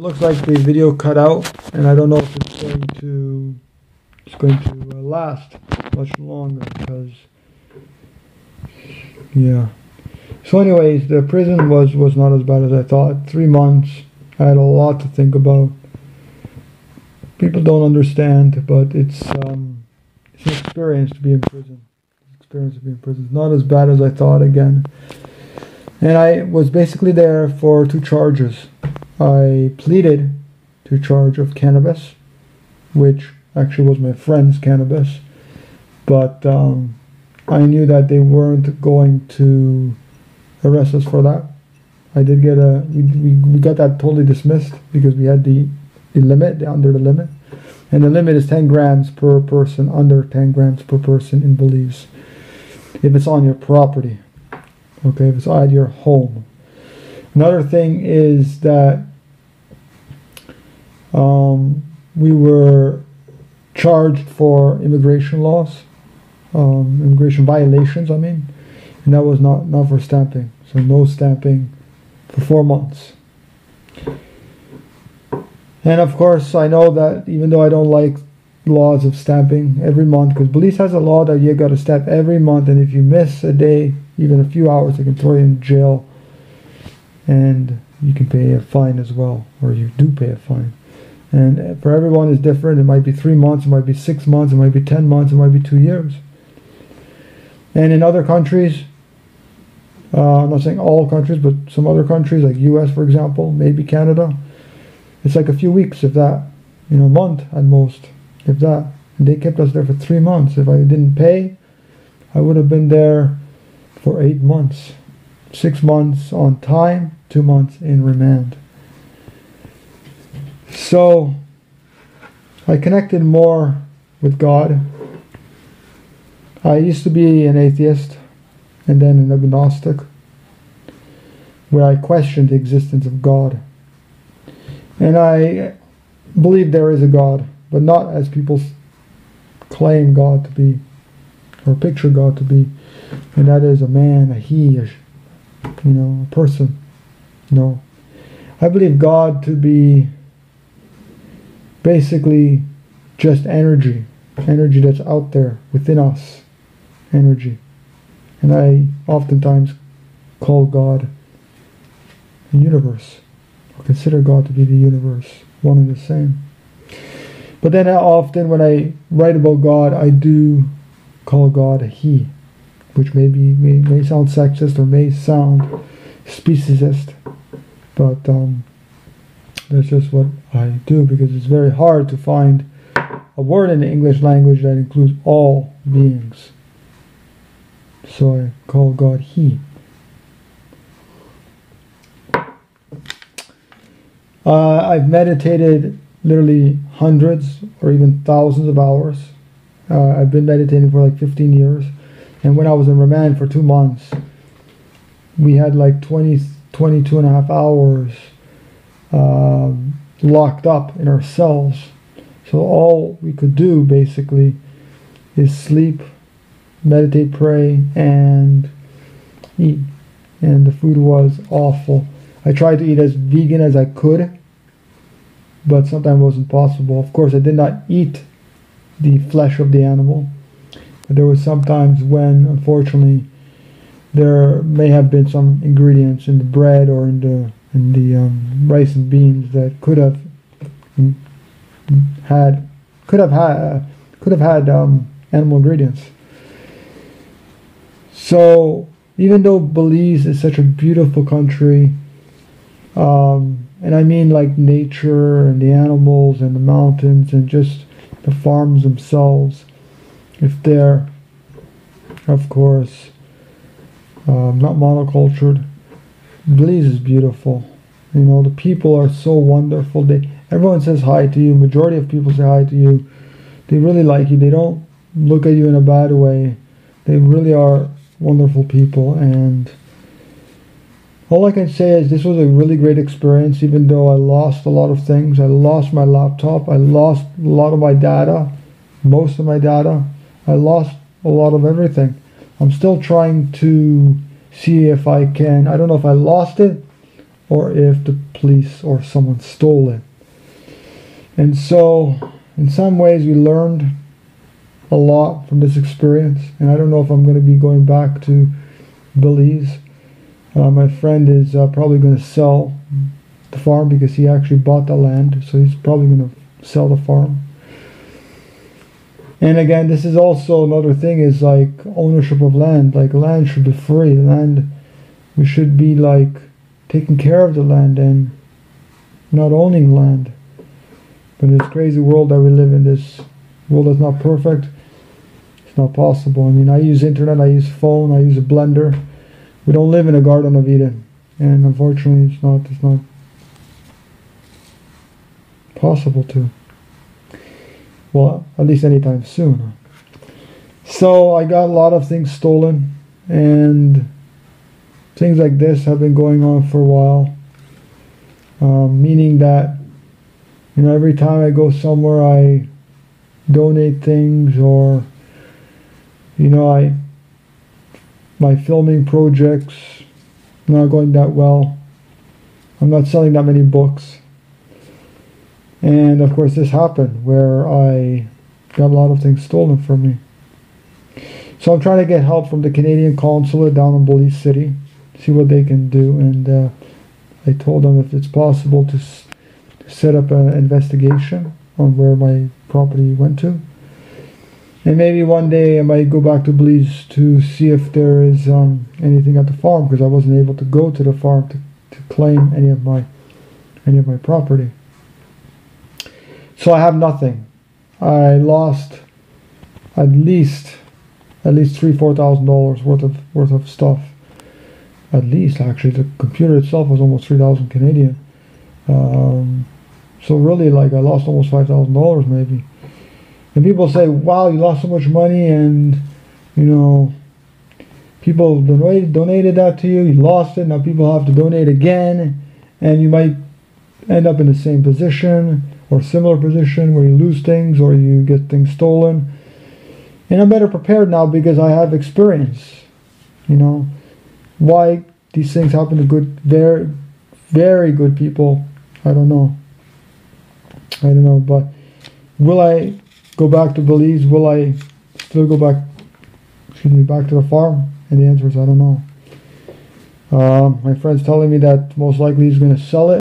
Looks like the video cut out, and I don't know if it's going to last much longer because, yeah. So anyways, the prison was not as bad as I thought. 3 months. I had a lot to think about. People don't understand, but it's an experience to be in prison. It's not as bad as I thought again. And I was basically there for 2 charges. I pleaded to charge of cannabis, which actually was my friend's cannabis, but I knew that they weren't going to arrest us for that. I did get we got that totally dismissed because we had the limit, under the limit, and the limit is 10 grams per person, under 10 grams per person in Belize, if it's on your property, okay, if it's at your home. Another thing is that we were charged for immigration laws, immigration violations, I mean, and that was not for stamping. So no stamping for 4 months. And of course, I know that even though I don't like laws of stamping every month, because Belize has a law that you got to stamp every month, and if you miss a day, even a few hours, they can throw you in jail, and you can pay a fine as well, or you do pay a fine. And for everyone it's different. It might be 3 months, it might be 6 months, it might be 10 months, it might be 2 years. And in other countries, I'm not saying all countries, but some other countries like US, for example, maybe Canada, it's like a few weeks, if that, a month at most, if that. And they kept us there for 3 months. If I didn't pay, I would have been there for 8 months. 6 months on time, 2 months in remand. So I connected more with God. I used to be an atheist and then an agnostic, where I questioned the existence of God. And I believe there is a God, but not as people claim God to be, or picture God to be, and that is a man, a he, a person. No. I believe God to be basically just energy that's out there within us, energy. And I oftentimes call God the universe, or consider God to be the universe, one and the same. But then often when I write about God, I do call God a he, which may sound sexist or may sound speciesist, but that's just what I do, because it's very hard to find a word in the English language that includes all beings. So I call God he. I've meditated literally hundreds or even thousands of hours. I've been meditating for like 15 years. And when I was in remand for 2 months, we had like 22 and a half hours locked up in our cells. So all we could do basically is sleep, meditate, pray, and eat. And the food was awful. I tried to eat as vegan as I could, but sometimes it wasn't possible. Of course, I did not eat the flesh of the animal. But there was sometimes when, unfortunately, there may have been some ingredients in the bread or in the rice and beans that could have had animal ingredients. So even though Belize is such a beautiful country, and I mean like nature and the animals and the mountains and just the farms themselves, if they're, of course, not monocultured, Belize is beautiful. The people are so wonderful. Everyone says hi to you. Majority of people say hi to you. They really like you. They don't look at you in a bad way. They really are wonderful people. And all I can say is this was a really great experience, even though I lost a lot of things. I lost my laptop. I lost a lot of my data, most of my data. I lost a lot of everything. I'm still trying to see if I can, I don't know if I lost it or if the police or someone stole it. And so, in some ways, we learned a lot from this experience, and I don't know if I'm going to be going back to Belize. My friend is probably going to sell the farm because he actually bought the land, so he's probably going to sell the farm. And again, this is also another thing, is like ownership of land. Like, land should be free. Land, we should be like taking care of the land and not owning land. But in this crazy world that we live in, this world that's not perfect, it's not possible. I mean, I use internet, I use phone, I use a blender. We don't live in a Garden of Eden, and unfortunately it's not possible to. Well, at least anytime soon. So I got a lot of things stolen, and things like this have been going on for a while. Meaning that, you know, every time I go somewhere, I donate things, or, you know, my filming projects not going that well. I'm not selling that many books. And of course this happened where I got a lot of things stolen from me. So I'm trying to get help from the Canadian consulate down in Belize City, see what they can do. And I told them if it's possible to set up an investigation on where my property went to. And maybe one day I might go back to Belize to see if there is anything at the farm, because I wasn't able to go to the farm to claim any of my property. So I have nothing. I lost at least $3,000-4,000 worth of stuff. At least, actually, the computer itself was almost 3,000 Canadian. So really, like, I lost almost $5,000 maybe. And people say, wow, you lost so much money, and, you know, people donated that to you, you lost it, now people have to donate again, and you might end up in the same position, or similar position, where you lose things, or you get things stolen. And I'm better prepared now because I have experience, you know. Why these things happen to very, very good people, I don't know. But will I go back to Belize? Will I still go back to the farm? And the answer is I don't know. My friend's telling me that most likely he's going to sell it.